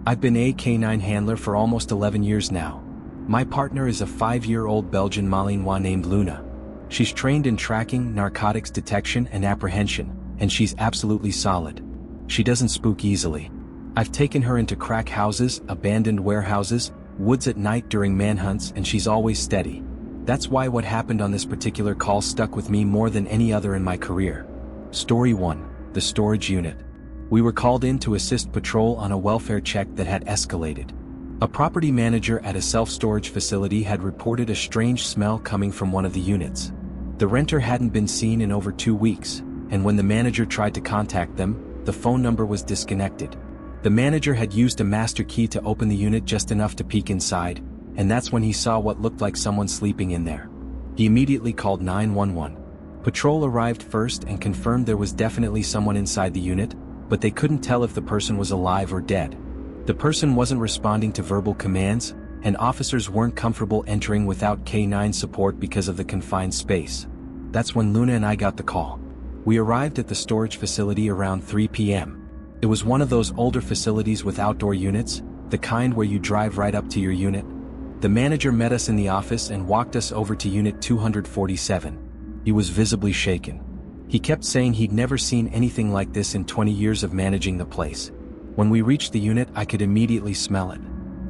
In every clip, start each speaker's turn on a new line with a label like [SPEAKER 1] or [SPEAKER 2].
[SPEAKER 1] I've been a K9 handler for almost 11 years now. My partner is a 5-year-old Belgian Malinois named Luna. She's trained in tracking, narcotics detection and apprehension, and she's absolutely solid. She doesn't spook easily. I've taken her into crack houses, abandoned warehouses, woods at night during manhunts, and she's always steady. That's why what happened on this particular call stuck with me more than any other in my career. Story 1. The storage unit. We were called in to assist patrol on a welfare check that had escalated. A property manager at a self-storage facility had reported a strange smell coming from one of the units. The renter hadn't been seen in over 2 weeks, and when the manager tried to contact them, the phone number was disconnected. The manager had used a master key to open the unit just enough to peek inside, and that's when he saw what looked like someone sleeping in there. He immediately called 911. Patrol arrived first and confirmed there was definitely someone inside the unit, but they couldn't tell if the person was alive or dead. The person wasn't responding to verbal commands, and officers weren't comfortable entering without K9 support because of the confined space. That's when Luna and I got the call. We arrived at the storage facility around 3 p.m. It was one of those older facilities with outdoor units, the kind where you drive right up to your unit. The manager met us in the office and walked us over to Unit 247. He was visibly shaken. He kept saying he'd never seen anything like this in 20 years of managing the place. When we reached the unit, I could immediately smell it.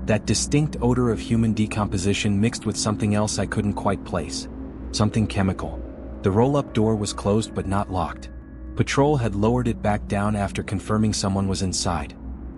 [SPEAKER 1] That distinct odor of human decomposition mixed with something else I couldn't quite place. Something chemical. The roll-up door was closed but not locked. Patrol had lowered it back down after confirming someone was inside.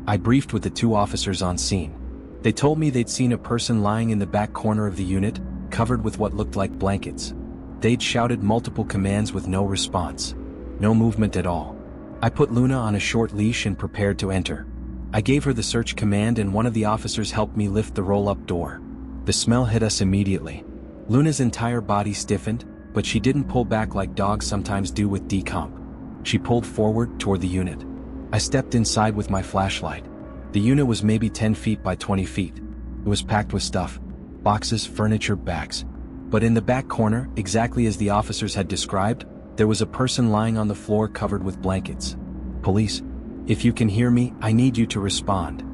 [SPEAKER 1] I briefed with the 2 officers on scene. They told me they'd seen a person lying in the back corner of the unit, covered with what looked like blankets. They'd shouted multiple commands with no response. No movement at all. I put Luna on a short leash and prepared to enter. I gave her the search command and one of the officers helped me lift the roll-up door. The smell hit us immediately. Luna's entire body stiffened, but she didn't pull back like dogs sometimes do with decomp. She pulled forward toward the unit. I stepped inside with my flashlight. The unit was maybe 10 feet by 20 feet. It was packed with stuff. Boxes, furniture, bags. But in the back corner, exactly as the officers had described, there was a person lying on the floor covered with blankets. "Police, if you can hear me, I need you to respond,"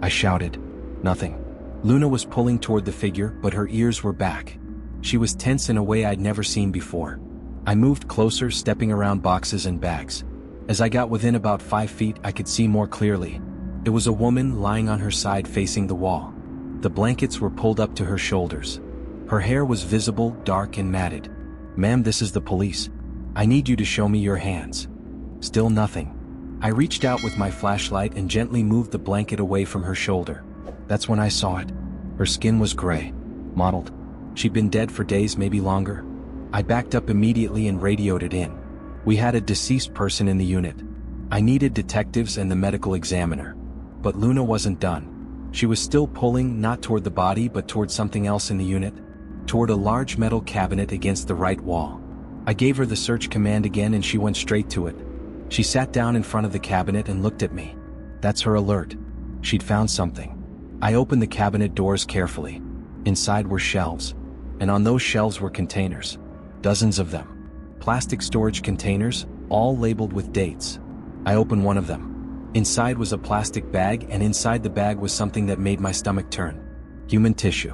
[SPEAKER 1] I shouted. Nothing. Luna was pulling toward the figure, but her ears were back. She was tense in a way I'd never seen before. I moved closer, stepping around boxes and bags. As I got within about 5 feet, I could see more clearly. It was a woman lying on her side facing the wall. The blankets were pulled up to her shoulders. Her hair was visible, dark and matted. "Ma'am, this is the police. I need you to show me your hands." Still nothing. I reached out with my flashlight and gently moved the blanket away from her shoulder. That's when I saw it. Her skin was gray, mottled. She'd been dead for days, maybe longer. I backed up immediately and radioed it in. We had a deceased person in the unit. I needed detectives and the medical examiner. But Luna wasn't done. She was still pulling, not toward the body but toward something else in the unit, toward a large metal cabinet against the right wall. I gave her the search command again and she went straight to it. She sat down in front of the cabinet and looked at me. That's her alert. She'd found something. I opened the cabinet doors carefully. Inside were shelves. And on those shelves were containers. Dozens of them. Plastic storage containers, all labeled with dates. I opened one of them. Inside was a plastic bag, and inside the bag was something that made my stomach turn. Human tissue.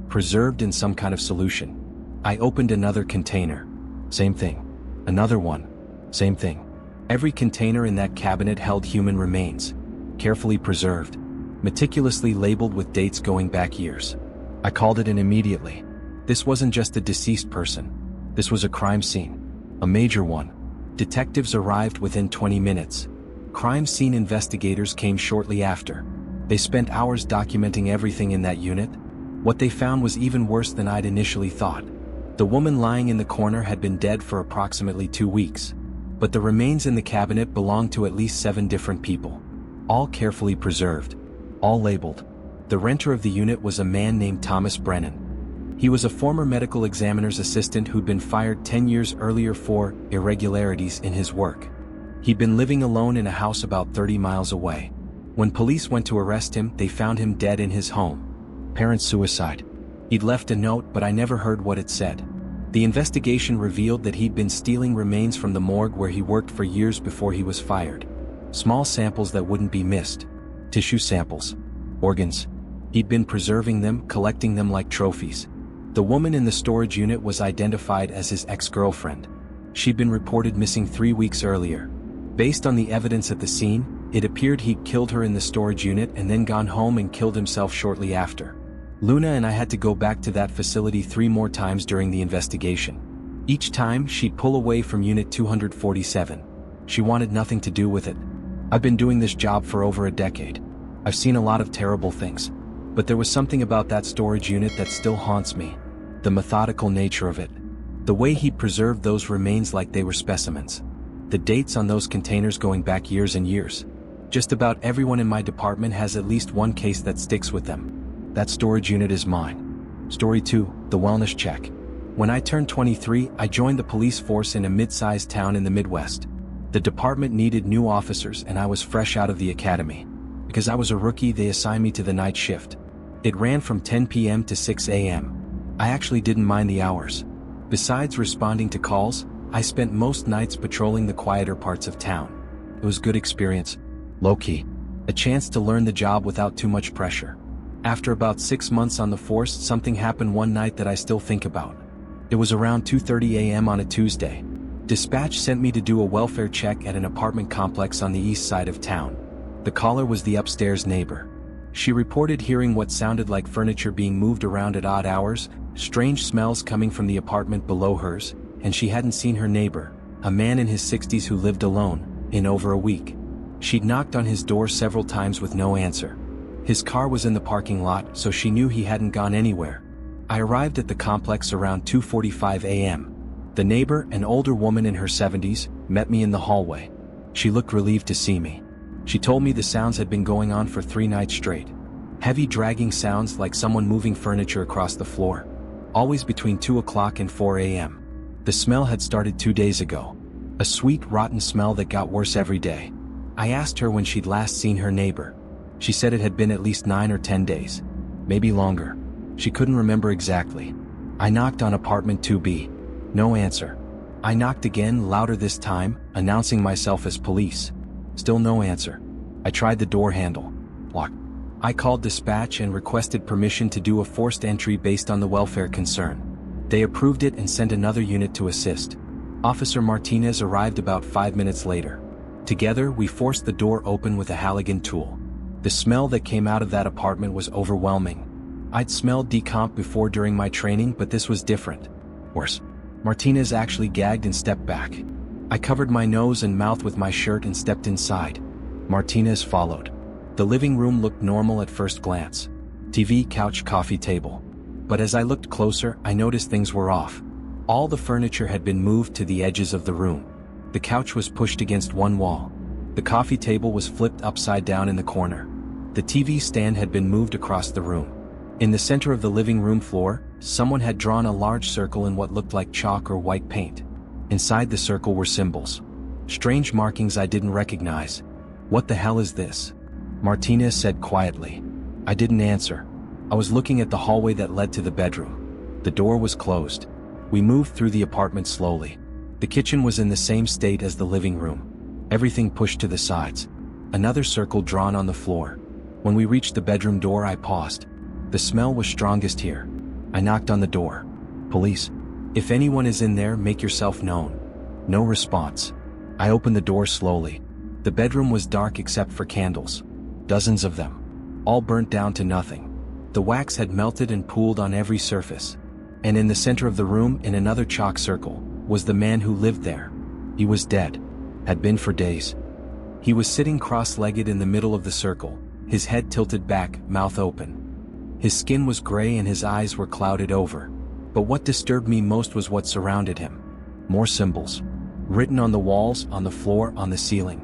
[SPEAKER 1] Preserved in some kind of solution. I opened another container. Same thing. Another one. Same thing. Every container in that cabinet held human remains. Carefully preserved. Meticulously labeled with dates going back years. I called it in immediately. This wasn't just a deceased person. This was a crime scene. A major one. Detectives arrived within 20 minutes. Crime scene investigators came shortly after. They spent hours documenting everything in that unit. What they found was even worse than I'd initially thought. The woman lying in the corner had been dead for approximately 2 weeks. But the remains in the cabinet belonged to at least 7 different people. All carefully preserved. All labeled. The renter of the unit was a man named Thomas Brennan. He was a former medical examiner's assistant who'd been fired 10 years earlier for irregularities in his work. He'd been living alone in a house about 30 miles away. When police went to arrest him, they found him dead in his home. Apparent suicide. He'd left a note, but I never heard what it said. The investigation revealed that he'd been stealing remains from the morgue where he worked for years before he was fired. Small samples that wouldn't be missed. Tissue samples. Organs. He'd been preserving them, collecting them like trophies. The woman in the storage unit was identified as his ex-girlfriend. She'd been reported missing 3 weeks earlier. Based on the evidence at the scene, it appeared he'd killed her in the storage unit and then gone home and killed himself shortly after. Luna and I had to go back to that facility 3 more times during the investigation. Each time, she'd pull away from Unit 247. She wanted nothing to do with it. I've been doing this job for over a decade. I've seen a lot of terrible things. But there was something about that storage unit that still haunts me. The methodical nature of it. The way he preserved those remains like they were specimens. The dates on those containers going back years and years. Just about everyone in my department has at least one case that sticks with them. That storage unit is mine. Story 2, the wellness check. When I turned 23, I joined the police force in a mid-sized town in the Midwest. The department needed new officers and I was fresh out of the academy. Because I was a rookie, they assigned me to the night shift. It ran from 10 p.m. to 6 a.m. I actually didn't mind the hours. Besides responding to calls, I spent most nights patrolling the quieter parts of town. It was a good experience. Low-key. A chance to learn the job without too much pressure. After about 6 months on the force, something happened one night that I still think about. It was around 2:30 a.m. on a Tuesday. Dispatch sent me to do a welfare check at an apartment complex on the east side of town. The caller was the upstairs neighbor. She reported hearing what sounded like furniture being moved around at odd hours, strange smells coming from the apartment below hers, and she hadn't seen her neighbor, a man in his 60s who lived alone, in over a week. She'd knocked on his door several times with no answer. His car was in the parking lot, so she knew he hadn't gone anywhere. I arrived at the complex around 2:45 a.m. The neighbor, an older woman in her 70s, met me in the hallway. She looked relieved to see me. She told me the sounds had been going on for 3 nights straight. Heavy dragging sounds like someone moving furniture across the floor. Always between 2 o'clock and 4 a.m. The smell had started 2 days ago. A sweet, rotten smell that got worse every day. I asked her when she'd last seen her neighbor. She said it had been at least 9 or 10 days. Maybe longer. She couldn't remember exactly. I knocked on apartment 2B. No answer. I knocked again, louder this time, announcing myself as police. Still no answer. I tried the door handle. Locked. I called dispatch and requested permission to do a forced entry based on the welfare concern. They approved it and sent another unit to assist. Officer Martinez arrived about 5 minutes later. Together, we forced the door open with a Halligan tool. The smell that came out of that apartment was overwhelming. I'd smelled decomp before during my training, but this was different. Worse. Martinez actually gagged and stepped back. I covered my nose and mouth with my shirt and stepped inside. Martinez followed. The living room looked normal at first glance. TV, couch, coffee table. But as I looked closer, I noticed things were off. All the furniture had been moved to the edges of the room. The couch was pushed against one wall. The coffee table was flipped upside down in the corner. The TV stand had been moved across the room. In the center of the living room floor, someone had drawn a large circle in what looked like chalk or white paint. Inside the circle were symbols. Strange markings I didn't recognize. "What the hell is this?" Martinez said quietly. I didn't answer. I was looking at the hallway that led to the bedroom. The door was closed. We moved through the apartment slowly. The kitchen was in the same state as the living room. Everything pushed to the sides. Another circle drawn on the floor. When we reached the bedroom door, I paused. The smell was strongest here. I knocked on the door. "Police. If anyone is in there, make yourself known." No response. I opened the door slowly. The bedroom was dark except for candles. Dozens of them. All burnt down to nothing. The wax had melted and pooled on every surface. And in the center of the room, in another chalk circle, was the man who lived there. He was dead. Had been for days. He was sitting cross-legged in the middle of the circle, his head tilted back, mouth open. His skin was gray and his eyes were clouded over. But what disturbed me most was what surrounded him. More symbols. Written on the walls, on the floor, on the ceiling.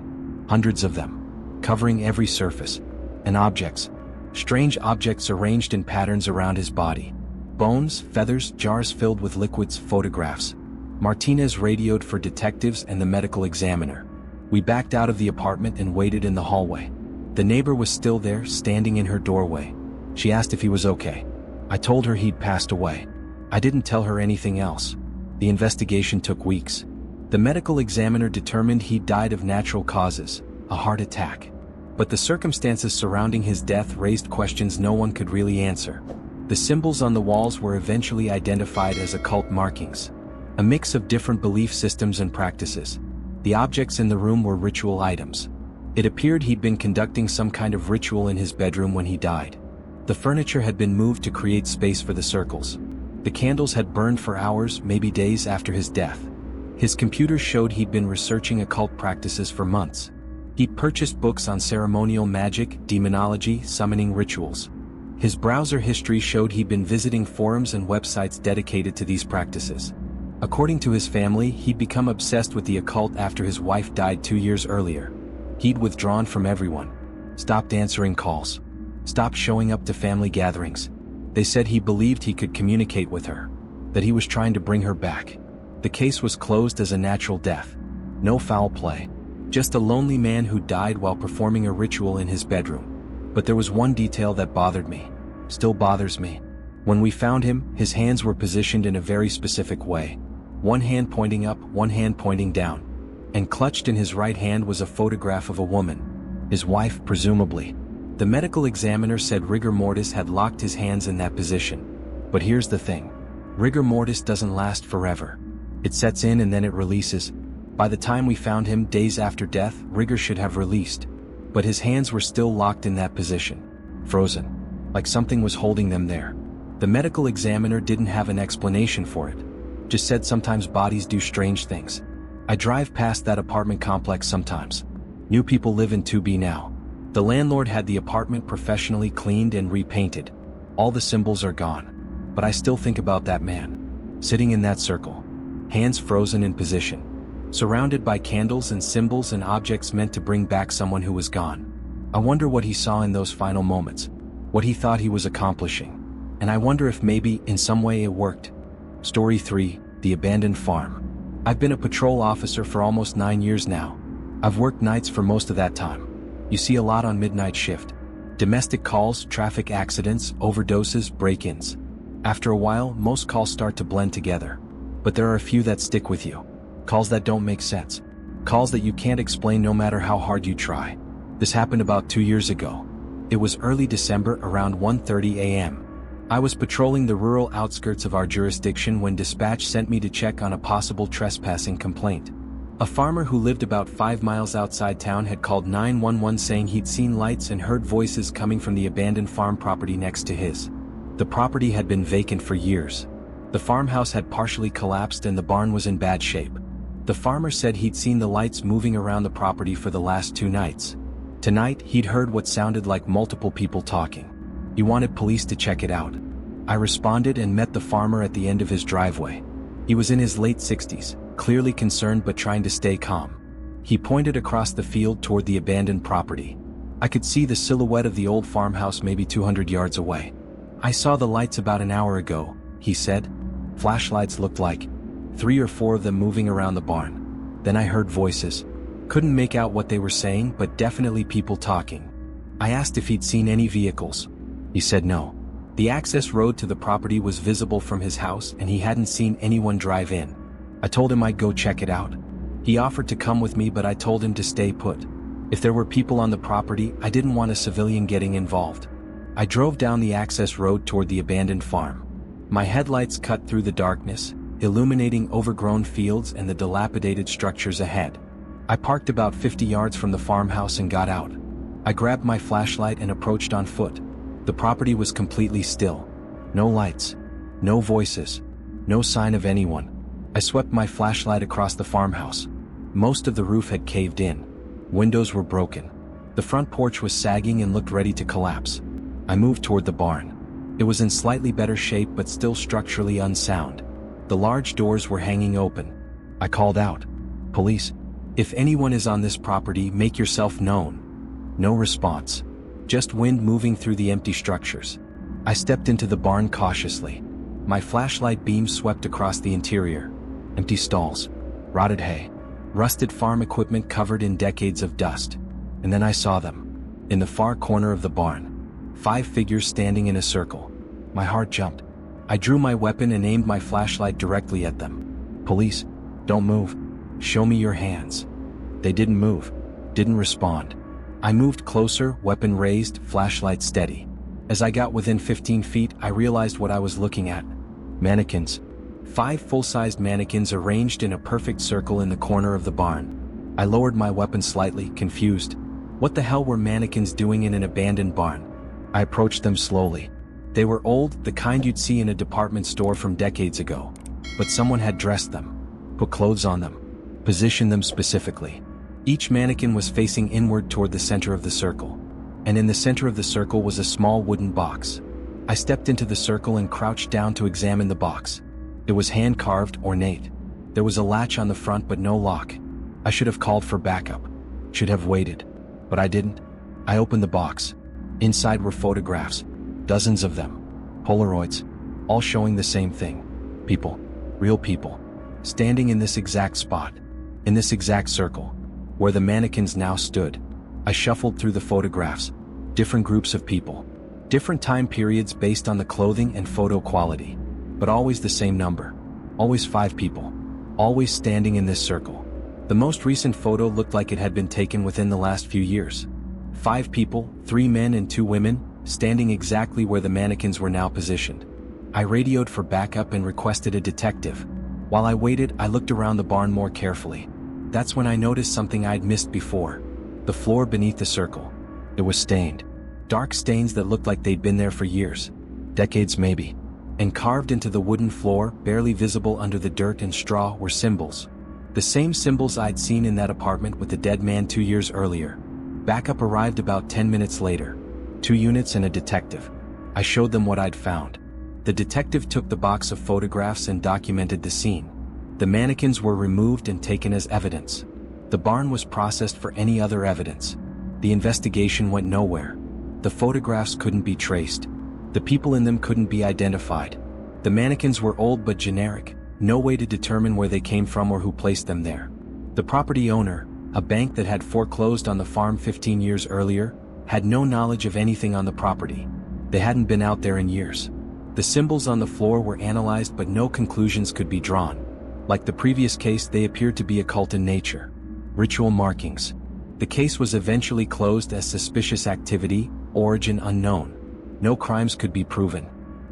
[SPEAKER 1] Hundreds of them. Covering every surface. And objects. Strange objects arranged in patterns around his body. Bones, feathers, jars filled with liquids, photographs. Martinez radioed for detectives and the medical examiner. We backed out of the apartment and waited in the hallway. The neighbor was still there, standing in her doorway. She asked if he was okay. I told her he'd passed away. I didn't tell her anything else. The investigation took weeks. The medical examiner determined he'd died of natural causes, a heart attack. But the circumstances surrounding his death raised questions no one could really answer. The symbols on the walls were eventually identified as occult markings, a mix of different belief systems and practices. The objects in the room were ritual items. It appeared he'd been conducting some kind of ritual in his bedroom when he died. The furniture had been moved to create space for the circles. The candles had burned for hours, maybe days after his death. His computer showed he'd been researching occult practices for months. He'd purchased books on ceremonial magic, demonology, summoning rituals. His browser history showed he'd been visiting forums and websites dedicated to these practices. According to his family, he'd become obsessed with the occult after his wife died 2 years earlier. He'd withdrawn from everyone, stopped answering calls, stopped showing up to family gatherings. They said he believed he could communicate with her, that he was trying to bring her back. The case was closed as a natural death. No foul play. Just a lonely man who died while performing a ritual in his bedroom. But there was one detail that bothered me, still bothers me. When we found him, his hands were positioned in a very specific way. One hand pointing up, one hand pointing down. And clutched in his right hand was a photograph of a woman. His wife, presumably. The medical examiner said rigor mortis had locked his hands in that position. But here's the thing. Rigor mortis doesn't last forever. It sets in and then it releases. By the time we found him days after death, rigor should have released. But his hands were still locked in that position. Frozen. Like something was holding them there. The medical examiner didn't have an explanation for it. Just said sometimes bodies do strange things. I drive past that apartment complex sometimes. New people live in 2B now. The landlord had the apartment professionally cleaned and repainted. All the symbols are gone. But I still think about that man. Sitting in that circle. Hands frozen in position. Surrounded by candles and symbols and objects meant to bring back someone who was gone. I wonder what he saw in those final moments. What he thought he was accomplishing. And I wonder if maybe, in some way it worked. Story 3, The Abandoned Farm. I've been a patrol officer for almost 9 years now. I've worked nights for most of that time. You see a lot on midnight shift. Domestic calls, traffic accidents, overdoses, break-ins. After a while, most calls start to blend together. But there are a few that stick with you. Calls that don't make sense. Calls that you can't explain no matter how hard you try. This happened about 2 years ago. It was early December around 1:30 a.m. I was patrolling the rural outskirts of our jurisdiction when dispatch sent me to check on a possible trespassing complaint. A farmer who lived about 5 miles outside town had called 911 saying he'd seen lights and heard voices coming from the abandoned farm property next to his. The property had been vacant for years. The farmhouse had partially collapsed and the barn was in bad shape. The farmer said he'd seen the lights moving around the property for the last 2 nights. Tonight, he'd heard what sounded like multiple people talking. He wanted police to check it out. I responded and met the farmer at the end of his driveway. He was in his late 60s, clearly concerned but trying to stay calm. He pointed across the field toward the abandoned property. I could see the silhouette of the old farmhouse maybe 200 yards away. I saw the lights about an hour ago, he said. Flashlights looked like 3 or 4 of them moving around the barn. Then I heard voices. Couldn't make out what they were saying, but definitely people talking. I asked if he'd seen any vehicles. He said no. The access road to the property was visible from his house and he hadn't seen anyone drive in. I told him I'd go check it out. He offered to come with me, but I told him to stay put. If there were people on the property, I didn't want a civilian getting involved. I drove down the access road toward the abandoned farm. My headlights cut through the darkness, illuminating overgrown fields and the dilapidated structures ahead. I parked about 50 yards from the farmhouse and got out. I grabbed my flashlight and approached on foot. The property was completely still. No lights. No voices. No sign of anyone. I swept my flashlight across the farmhouse. Most of the roof had caved in. Windows were broken. The front porch was sagging and looked ready to collapse. I moved toward the barn. It was in slightly better shape but still structurally unsound. The large doors were hanging open. I called out, "Police, if anyone is on this property, make yourself known." No response. Just wind moving through the empty structures. I stepped into the barn cautiously. My flashlight beam swept across the interior. Empty stalls. Rotted hay. Rusted farm equipment covered in decades of dust. And then I saw them. In the far corner of the barn. 5 figures standing in a circle. My heart jumped. I drew my weapon and aimed my flashlight directly at them. "Police, don't move. Show me your hands." They didn't move. Didn't respond. I moved closer, weapon raised, flashlight steady. As I got within 15 feet, I realized what I was looking at. Mannequins. 5 full-sized mannequins arranged in a perfect circle in the corner of the barn. I lowered my weapon slightly, confused. What the hell were mannequins doing in an abandoned barn? I approached them slowly. They were old, the kind you'd see in a department store from decades ago. But someone had dressed them, put clothes on them, positioned them specifically. Each mannequin was facing inward toward the center of the circle. And in the center of the circle was a small wooden box. I stepped into the circle and crouched down to examine the box. It was hand-carved, ornate. There was a latch on the front but no lock. I should have called for backup. Should have waited. But I didn't. I opened the box. Inside were photographs. Dozens of them. Polaroids. All showing the same thing. People. Real people. Standing in this exact spot. In this exact circle. Where the mannequins now stood. I shuffled through the photographs. Different groups of people. Different time periods based on the clothing and photo quality. But always the same number. Always 5 people. Always standing in this circle. The most recent photo looked like it had been taken within the last few years. 5 people, 3 men and 2 women, standing exactly where the mannequins were now positioned. I radioed for backup and requested a detective. While I waited, I looked around the barn more carefully. That's when I noticed something I'd missed before. The floor beneath the circle. It was stained. Dark stains that looked like they'd been there for years. Decades maybe. And carved into the wooden floor, barely visible under the dirt and straw, were symbols. The same symbols I'd seen in that apartment with the dead man 2 years earlier. Backup arrived about 10 minutes later. 2 units and a detective. I showed them what I'd found. The detective took the box of photographs and documented the scene. The mannequins were removed and taken as evidence. The barn was processed for any other evidence. The investigation went nowhere. The photographs couldn't be traced. The people in them couldn't be identified. The mannequins were old but generic, no way to determine where they came from or who placed them there. The property owner, a bank that had foreclosed on the farm 15 years earlier, had no knowledge of anything on the property. They hadn't been out there in years. The symbols on the floor were analyzed but no conclusions could be drawn. Like the previous case, they appeared to be occult in nature. Ritual markings. The case was eventually closed as suspicious activity, origin unknown. No crimes could be proven.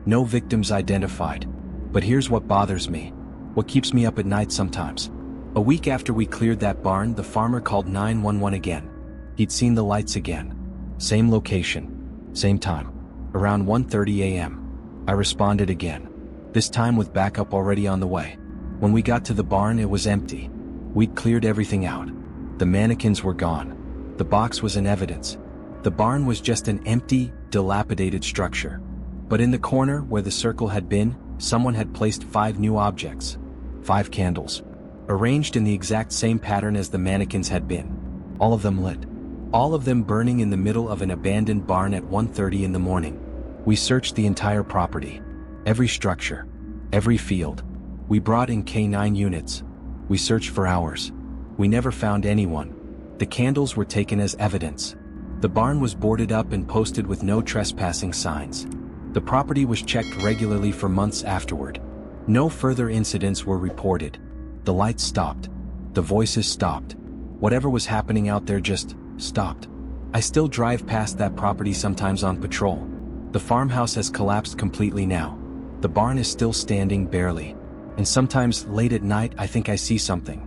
[SPEAKER 1] No victims identified. But here's what bothers me. What keeps me up at night sometimes. A week after we cleared that barn, the farmer called 911 again. He'd seen the lights again. Same location. Same time. Around 1:30 a.m. I responded again. This time with backup already on the way. When we got to the barn, it was empty. We'd cleared everything out. The mannequins were gone. The box was in evidence. The barn was just an empty, dilapidated structure. But in the corner where the circle had been, someone had placed 5 new objects. 5 candles. Arranged in the exact same pattern as the mannequins had been. All of them lit. All of them burning in the middle of an abandoned barn at 1:30 in the morning. We searched the entire property. Every structure. Every field. We brought in K9 units. We searched for hours. We never found anyone. The candles were taken as evidence. The barn was boarded up and posted with no trespassing signs. The property was checked regularly for months afterward. No further incidents were reported. The lights stopped. The voices stopped. Whatever was happening out there just stopped. I still drive past that property sometimes on patrol. The farmhouse has collapsed completely now. The barn is still standing barely. And sometimes late at night I think I see something.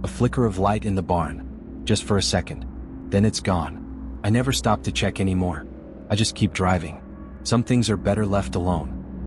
[SPEAKER 1] A flicker of light in the barn. Just for a second. Then it's gone. I never stop to check anymore. I just keep driving. Some things are better left alone.